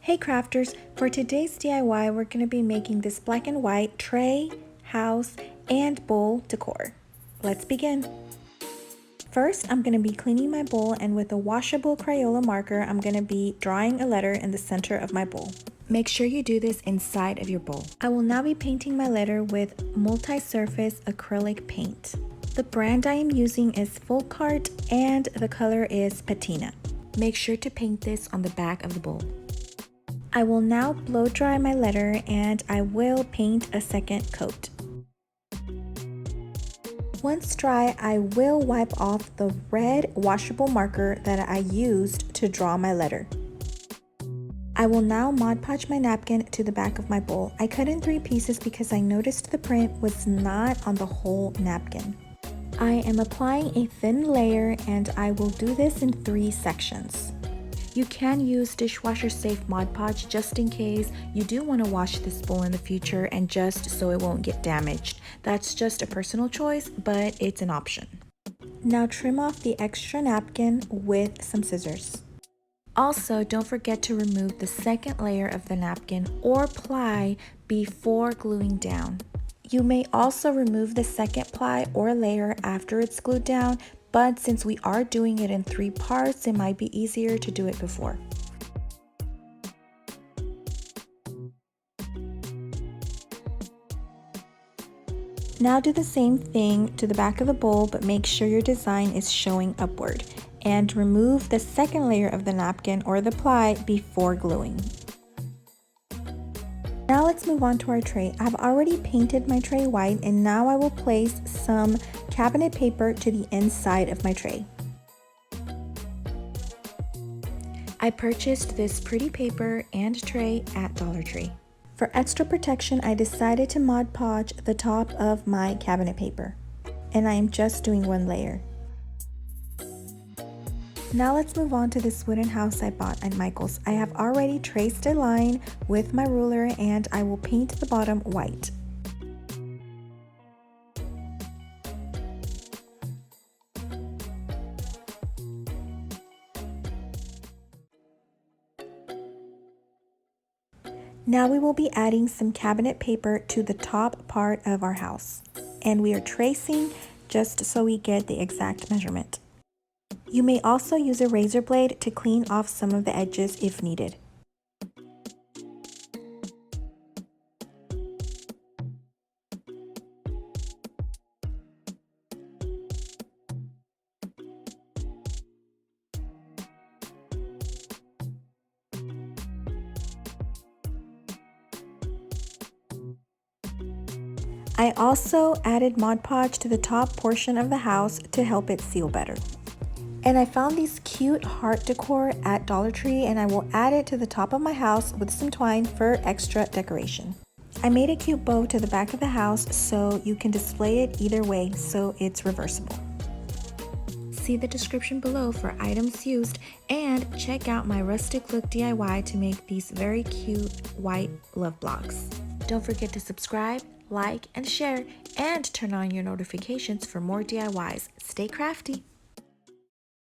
Hey crafters, for today's DIY we're going to be making this black and white tray, house, and bowl decor. Let's begin. First, I'm going to be cleaning my bowl, and with a washable Crayola marker, I'm going to be drawing a letter in the center of my bowl. Make sure you do this inside of your bowl. I will now be painting my letter with multi-surface acrylic paint. The brand I am using is Full Cart and the color is Patina. Make sure to paint this on the back of the bowl. I will now blow dry my letter and I will paint a second coat. Once dry, I will wipe off the red washable marker that I used to draw my letter. I will now Mod Podge my napkin to the back of my bowl. I cut in 3 pieces because I noticed the print was not on the whole napkin. I am applying a thin layer and I will do this in 3 sections. You can use dishwasher safe Mod Podge just in case you do want to wash this bowl in the future and just so it won't get damaged. That's just a personal choice, but it's an option. Now trim off the extra napkin with some scissors. Also, don't forget to remove the second layer of the napkin or ply before gluing down. You may also remove the second ply or layer after it's glued down, but since we are doing it in 3 parts, it might be easier to do it before. Now do the same thing to the back of the bowl, but make sure your design is showing upward. And remove the second layer of the napkin or the ply before gluing. Now let's move on to our tray. I've already painted my tray white, and now I will place some cabinet paper to the inside of my tray. I purchased this pretty paper and tray at Dollar Tree. For extra protection, I decided to Mod Podge the top of my cabinet paper, and I am just doing 1 layer. Now let's move on to this wooden house I bought at Michael's. I have already traced a line with my ruler and I will paint the bottom white. Now we will be adding some cabinet paper to the top part of our house. And we are tracing just so we get the exact measurement. You may also use a razor blade to clean off some of the edges if needed. I also added Mod Podge to the top portion of the house to help it seal better. And I found these cute heart decor at Dollar Tree, and I will add it to the top of my house with some twine for extra decoration. I made a cute bow to the back of the house so you can display it either way, so it's reversible. See the description below for items used, and check out my rustic look DIY to make these very cute white love blocks. Don't forget to subscribe, like, and share, and turn on your notifications for more DIYs. Stay crafty!